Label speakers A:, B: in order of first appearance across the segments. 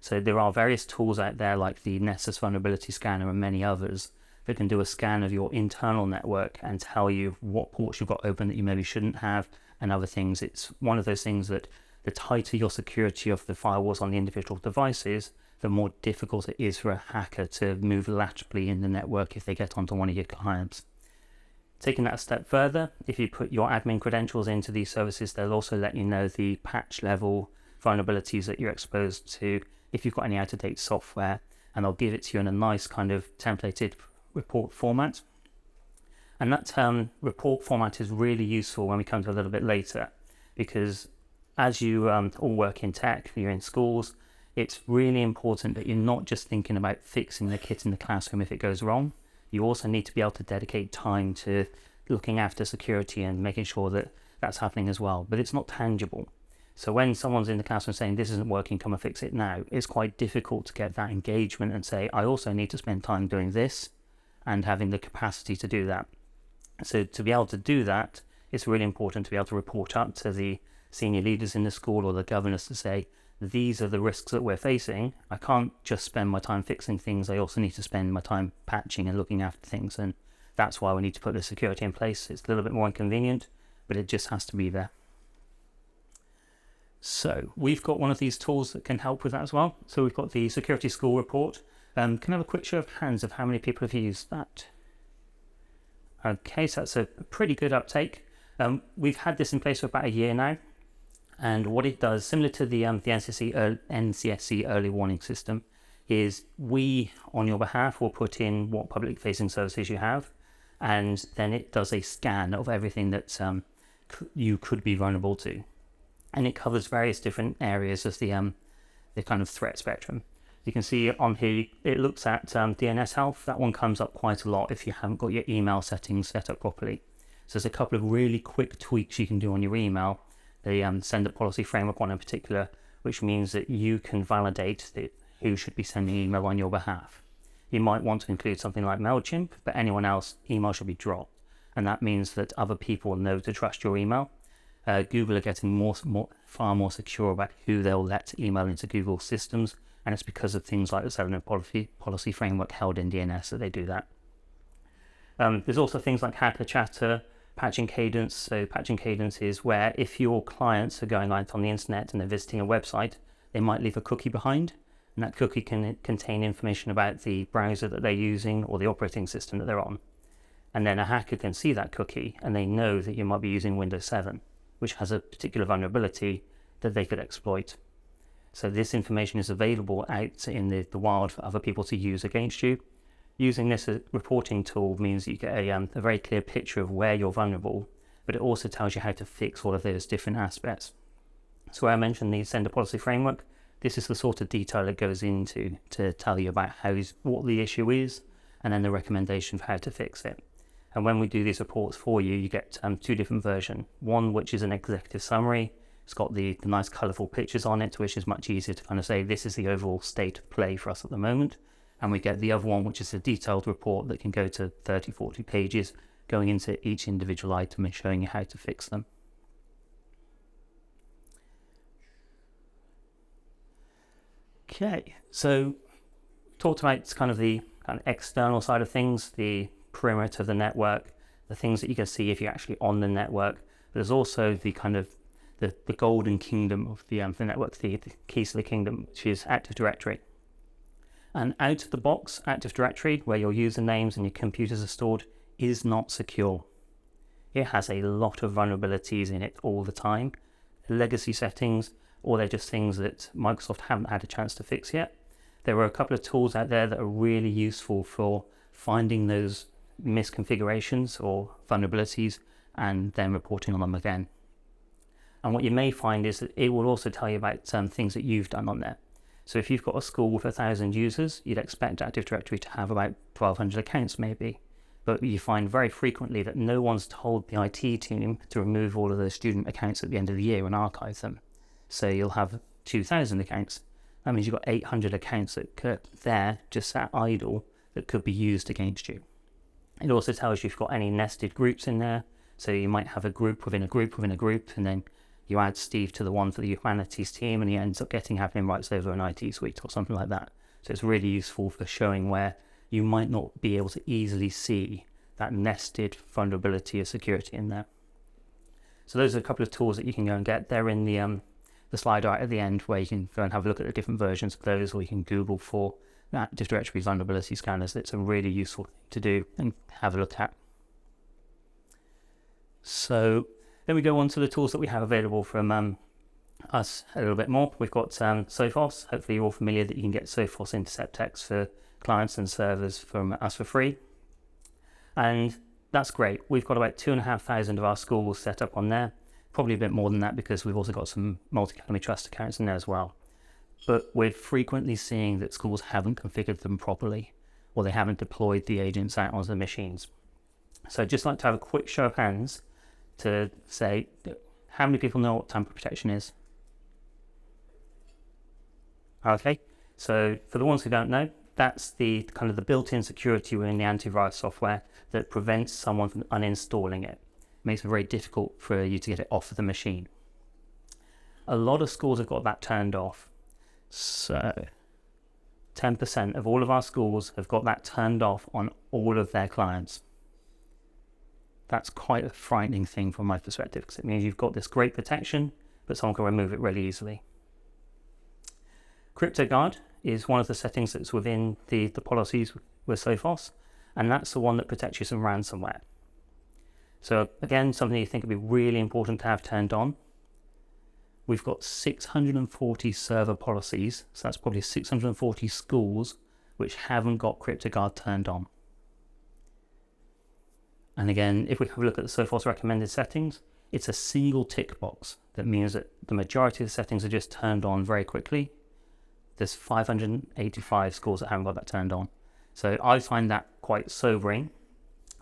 A: So there are various tools out there like the Nessus Vulnerability Scanner and many others that can do a scan of your internal network and tell you what ports you've got open that you maybe shouldn't have and other things. It's one of those things that the tighter your security of the firewalls on the individual devices, the more difficult it is for a hacker to move laterally in the network if they get onto one of your clients. Taking that a step further, if you put your admin credentials into these services, they'll also let you know the patch level vulnerabilities that you're exposed to if you've got any out-of-date software, and they'll give it to you in a nice kind of templated report format. And that report format is really useful when we come to a little bit later, because as you all work in tech, you're in schools, it's really important that you're not just thinking about fixing the kit in the classroom if it goes wrong. You also need to be able to dedicate time to looking after security and making sure that that's happening as well. But it's not tangible. So when someone's in the classroom saying, this isn't working, come and fix it now, it's quite difficult to get that engagement and say, I also need to spend time doing this and having the capacity to do that. So to be able to do that, it's really important to be able to report up to the senior leaders in the school or the governors to say, these are the risks that we're facing. I can't just spend my time fixing things. I also need to spend my time patching and looking after things. And that's why we need to put the security in place. It's a little bit more inconvenient, but it just has to be there. So we've got one of these tools that can help with that as well. So we've got the Security School Report. Can I have a quick show of hands of how many people have used that? Okay, so that's a pretty good uptake. We've had this in place for about a year now. And what it does, similar to the NCSC early warning system, is we, on your behalf, will put in what public-facing services you have, and then it does a scan of everything that you could be vulnerable to. And it covers various different areas of the kind of threat spectrum. You can see on here, it looks at DNS health. That one comes up quite a lot if you haven't got your email settings set up properly. So there's a couple of really quick tweaks you can do on your email. The sender policy framework one in particular, which means that you can validate who should be sending email on your behalf. You might want to include something like MailChimp, but anyone else, email should be dropped. And that means that other people know to trust your email. Google are getting far more secure about who they'll let email into Google systems, and it's because of things like the sender policy framework held in DNS that they do that. There's also things like hacker chatter, patching cadence. So patching cadence is where if your clients are going out on the internet and they're visiting a website, they might leave a cookie behind, and that cookie can contain information about the browser that they're using or the operating system that they're on. And then a hacker can see that cookie and they know that you might be using Windows 7, which has a particular vulnerability that they could exploit. So this information is available out in the wild for other people to use against you. Using this reporting tool means that you get a very clear picture of where you're vulnerable, but it also tells you how to fix all of those different aspects. So where I mentioned the sender policy framework, this is the sort of detail it goes into to tell you about what the issue is, and then the recommendation for how to fix it. And when we do these reports for you, you get two different versions. One which is an executive summary. It's got the nice colourful pictures on it, which is much easier to kind of say this is the overall state of play for us at the moment. And we get the other one, which is a detailed report that can go to 30, 40 pages, going into each individual item and showing you how to fix them. Okay, so talked about kind of the external side of things, the perimeter of the network, the things that you can see if you're actually on the network. There's also the kind of the golden kingdom of the network, the keys to the kingdom, which is Active Directory. And out of the box, Active Directory, where your usernames and your computers are stored, is not secure. It has a lot of vulnerabilities in it all the time. Legacy settings, or they're just things that Microsoft haven't had a chance to fix yet. There are a couple of tools out there that are really useful for finding those misconfigurations or vulnerabilities and then reporting on them again. And what you may find is that it will also tell you about things that you've done on there. So if you've got a school with 1,000 users, you'd expect Active Directory to have about 1,200 accounts maybe. But you find very frequently that no one's told the IT team to remove all of those student accounts at the end of the year and archive them. So you'll have 2,000 accounts. That means you've got 800 accounts that could there just sat idle that could be used against you. It also tells you if you've got any nested groups in there. So you might have a group within a group within a group, and then you add Steve to the one for the humanities team, and he ends up getting happening rights over an IT suite or something like that. So it's really useful for showing where you might not be able to easily see that nested vulnerability or security in there. So those are a couple of tools that you can go and get. They're in the slide right at the end, where you can go and have a look at the different versions of those, or you can Google for Active Directory vulnerability scanners. It's a really useful thing to do and have a look at. So then we go on to the tools that we have available from us a little bit more. We've got Sophos. Hopefully you're all familiar that you can get Sophos Intercept X for clients and servers from us for free. And that's great. We've got about 2,500 of our schools set up on there. Probably a bit more than that because we've also got some multi-academy trust accounts in there as well. But we're frequently seeing that schools haven't configured them properly, or they haven't deployed the agents out onto the machines. So I'd just like to have a quick show of hands to say, how many people know what tamper protection is? Okay, so for the ones who don't know, that's the kind of the built-in security within the antivirus software that prevents someone from uninstalling it. Makes it very difficult for you to get it off of the machine. A lot of schools have got that turned off. So 10% of all of our schools have got that turned off on all of their clients. That's quite a frightening thing from my perspective, because it means you've got this great protection, but someone can remove it really easily. CryptoGuard is one of the settings that's within the policies with Sophos, and that's the one that protects you from ransomware. So again, something you think would be really important to have turned on. We've got 640 server policies, so that's probably 640 schools which haven't got CryptoGuard turned on. And again, if we have a look at the Sophos recommended settings, it's a single tick box. That means that the majority of the settings are just turned on very quickly. There's 585 schools that haven't got that turned on. So I find that quite sobering.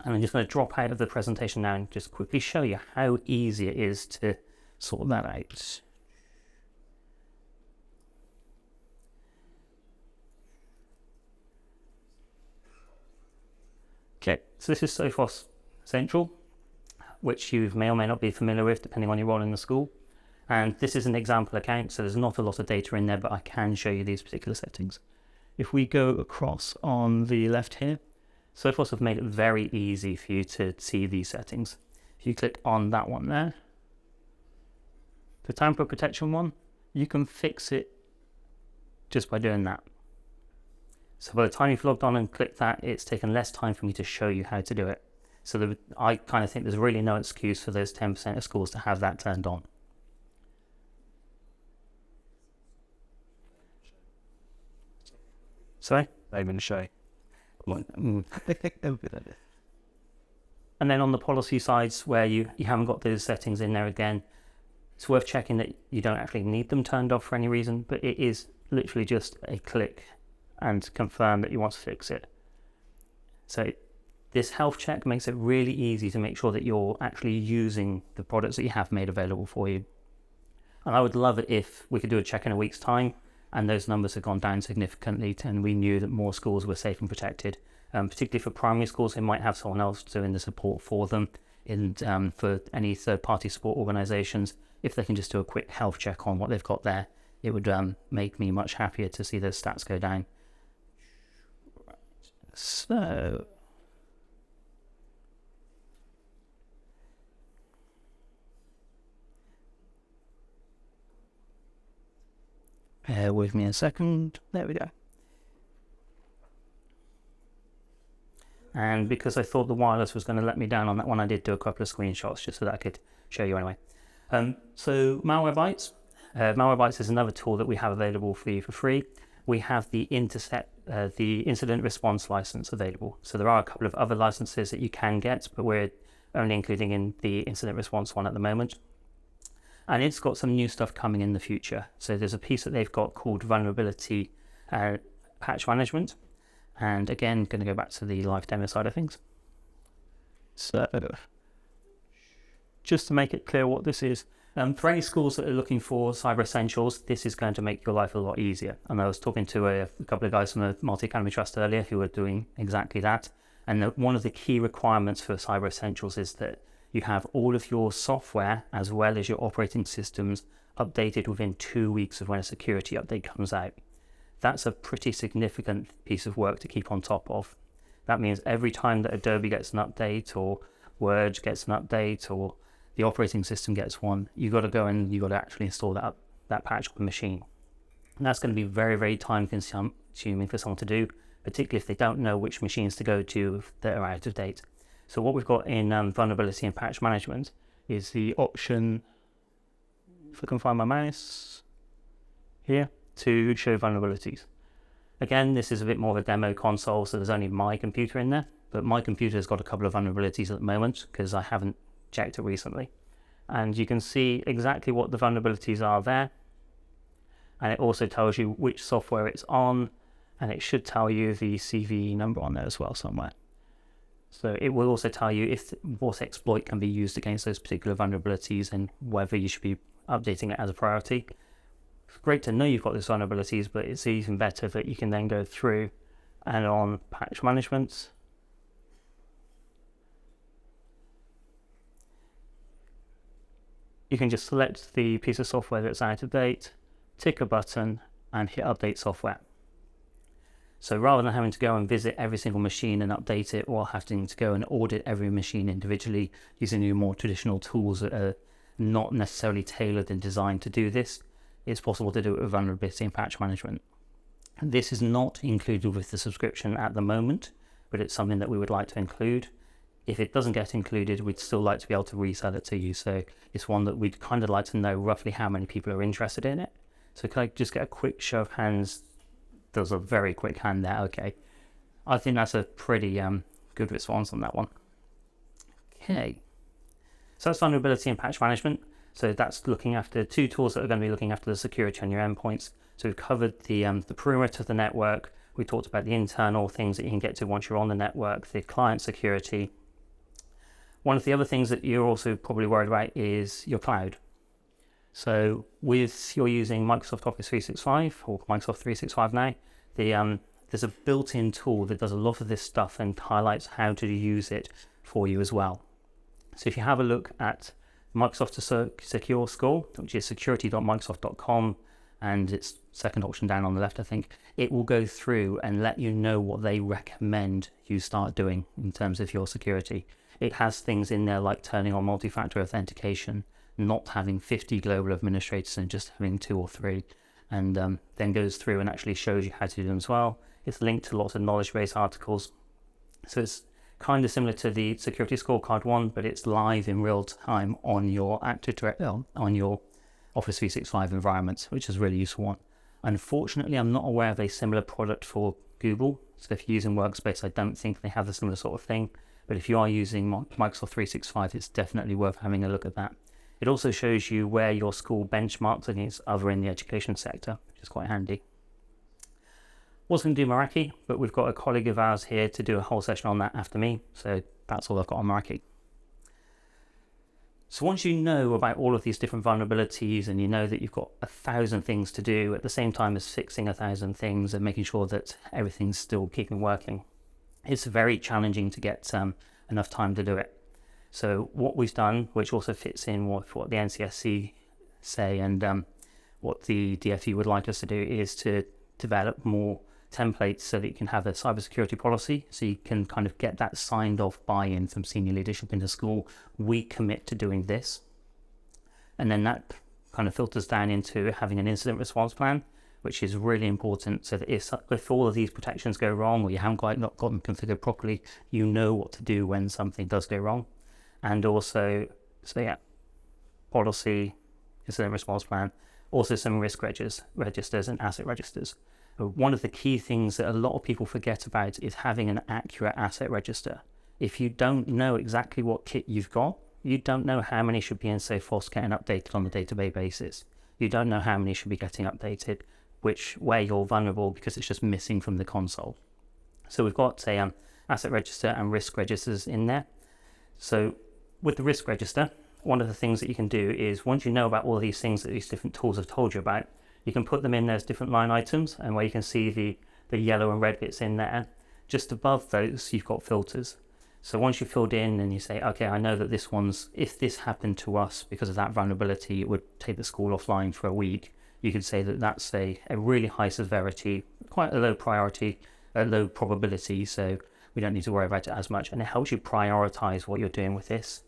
A: And I'm just going to drop out of the presentation now and just quickly show you how easy it is to sort that out. Okay, so this is Sophos Central, which you may or may not be familiar with depending on your role in the school. And this is an example account, so there's not a lot of data in there, but I can show you these particular settings. If we go across on the left here, Sophos have made it very easy for you to see these settings. If you click on that one there, the tamper protection one, you can fix it just by doing that. So by the time you've logged on and clicked that, it's taken less time for me to show you how to do it. So I kind of think there's really no excuse for those 10% of schools to have that turned on. Sorry?
B: I'm going to show.
A: And then on the policy sides where you haven't got those settings in there again, it's worth checking that you don't actually need them turned off for any reason, but it is literally just a click and confirm that you want to fix it. So this health check makes it really easy to make sure that you're actually using the products that you have made available for you. And I would love it if we could do a check in a week's time and those numbers have gone down significantly and we knew that more schools were safe and protected. Particularly for primary schools, they might have someone else doing the support for them. And for any third-party support organisations, if they can just do a quick health check on what they've got there, it would make me much happier to see those stats go down. So bear with me a second. There we go. And because I thought the wireless was going to let me down on that one, I did do a couple of screenshots just so that I could show you anyway. So Malwarebytes. Malwarebytes is another tool that we have available for you for free. We have the incident response license available. So there are a couple of other licenses that you can get, but we're only including in the incident response one at the moment. And it's got some new stuff coming in the future. So there's a piece that they've got called vulnerability patch management. And again, going to go back to the live demo side of things. So just to make it clear what this is, for any schools that are looking for cyber essentials, this is going to make your life a lot easier. And I was talking to a couple of guys from the multi-academy trust earlier who were doing exactly that. And one of the key requirements for cyber essentials is that you have all of your software as well as your operating systems updated within 2 weeks of when a security update comes out. That's a pretty significant piece of work to keep on top of. That means every time that Adobe gets an update, or Word gets an update, or the operating system gets one, you've got to go and you've got to actually install that patch on the machine. And that's going to be very, very time consuming for someone to do, particularly if they don't know which machines to go to that are out of date. So what we've got in vulnerability and patch management is the option, if I can find my mouse, here, to show vulnerabilities. Again, this is a bit more of a demo console, so there's only my computer in there, but my computer's got a couple of vulnerabilities at the moment because I haven't checked it recently. And you can see exactly what the vulnerabilities are there. And it also tells you which software it's on, and it should tell you the CVE number on there as well somewhere. So it will also tell you if what exploit can be used against those particular vulnerabilities and whether you should be updating it as a priority. It's great to know you've got those vulnerabilities, but it's even better that you can then go through and on patch management, you can just select the piece of software that's out of date, tick a button, and hit update software. So rather than having to go and visit every single machine and update it, or having to go and audit every machine individually using your more traditional tools that are not necessarily tailored and designed to do this, it's possible to do it with vulnerability and patch management. This is not included with the subscription at the moment, but it's something that we would like to include. If it doesn't get included, we'd still like to be able to resell it to you. So it's one that we'd kind of like to know roughly how many people are interested in it. So can I just get a quick show of hands? There's a very quick hand there. Okay. I think that's a pretty good response on that one. Okay. So that's vulnerability and patch management. So that's looking after two tools that are going to be looking after the security on your endpoints. So we've covered the perimeter of the network. We talked about the internal things that you can get to once you're on the network, the client security. One of the other things that you're also probably worried about is your cloud. So with you're using Microsoft Office 365 or Microsoft 365 now, there's a built-in tool that does a lot of this stuff and highlights how to use it for you as well. So if you have a look at Microsoft Secure Score, which is security.microsoft.com, and it's second option down on the left, I think, it will go through and let you know what they recommend you start doing in terms of your security. It has things in there like turning on multi-factor authentication, not having 50 global administrators and just having 2 or 3, and then goes through and actually shows you how to do them as well. It's linked to lots of knowledge base articles. So it's kind of similar to the Security Scorecard one, but it's live in real time on your on your Office 365 environment, which is a really useful one. Unfortunately, I'm not aware of a similar product for Google. So if you're using Workspace, I don't think they have a similar sort of thing. But if you are using Microsoft 365, it's definitely worth having a look at that. It also shows you where your school benchmarks against other in the education sector, which is quite handy. Was going to do Meraki, but we've got a colleague of ours here to do a whole session on that after me, so that's all I've got on Meraki. So once you know about all of these different vulnerabilities and you know that you've got 1,000 things to do at the same time as fixing 1,000 things and making sure that everything's still keeping working, it's very challenging to get enough time to do it. So what we've done, which also fits in with what the NCSC say and what the DFE would like us to do, is to develop more templates so that you can have a cybersecurity policy, so you can kind of get that signed off buy-in from senior leadership in the school. We commit to doing this, and then that kind of filters down into having an incident response plan, which is really important, so that if all of these protections go wrong or you haven't quite not got them configured properly, you know what to do when something does go wrong. And also, so yeah, policy, incident response plan, also some risk registers and asset registers. One of the key things that a lot of people forget about is having an accurate asset register. If you don't know exactly what kit you've got, you don't know how many should be in Sophos getting updated on a day-to-day basis. You don't know how many should be getting updated, where you're vulnerable because it's just missing from the console. So we've got a asset register and risk registers in there. So with the risk register, one of the things that you can do is, once you know about all these things that these different tools have told you about, you can put them in as different line items, and where you can see the yellow and red bits in there. Just above those, you've got filters. So once you've filled in and you say, okay, I know that this one's, if this happened to us because of that vulnerability, it would take the school offline for a week. You could say that that's a really high severity, quite a low priority, a low probability, so we don't need to worry about it as much. And it helps you prioritize what you're doing with this.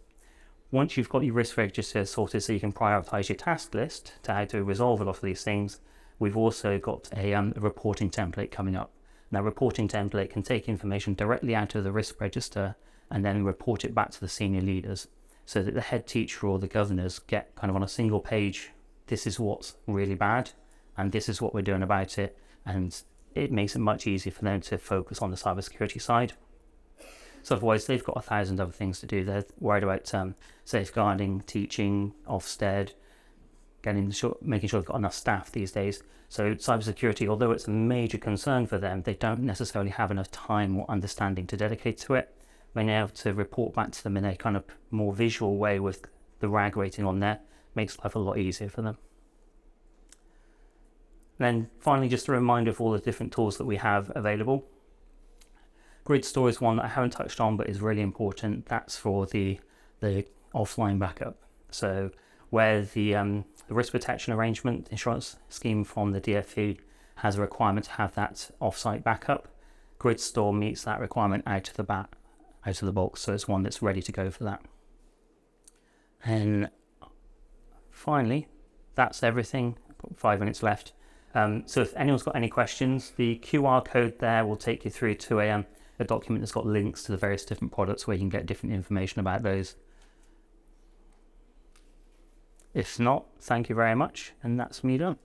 A: Once you've got your risk register sorted so you can prioritize your task list to how to resolve a lot of these things, we've also got a reporting template coming up. Now, reporting template can take information directly out of the risk register and then report it back to the senior leaders so that the head teacher or the governors get kind of on a single page, this is what's really bad and this is what we're doing about it. And it makes it much easier for them to focus on the cybersecurity side. So otherwise, they've got 1,000 other things to do. They're worried about safeguarding, teaching, Ofsted, making sure they've got enough staff these days. So cybersecurity, although it's a major concern for them, they don't necessarily have enough time or understanding to dedicate to it. Being able to report back to them in a kind of more visual way with the RAG rating on there makes life a lot easier for them. Then finally, just a reminder of all the different tools that we have available. GridStore is one that I haven't touched on but is really important. That's for the offline backup. So where the risk protection arrangement insurance scheme from the DFE has a requirement to have that off-site backup, GridStore meets that requirement out of the box, so it's one that's ready to go for that. And finally, that's everything. Got 5 minutes left. So if anyone's got any questions, the QR code there will take you through to a document that's got links to the various different products where you can get different information about those. If not, thank you very much, and that's me done.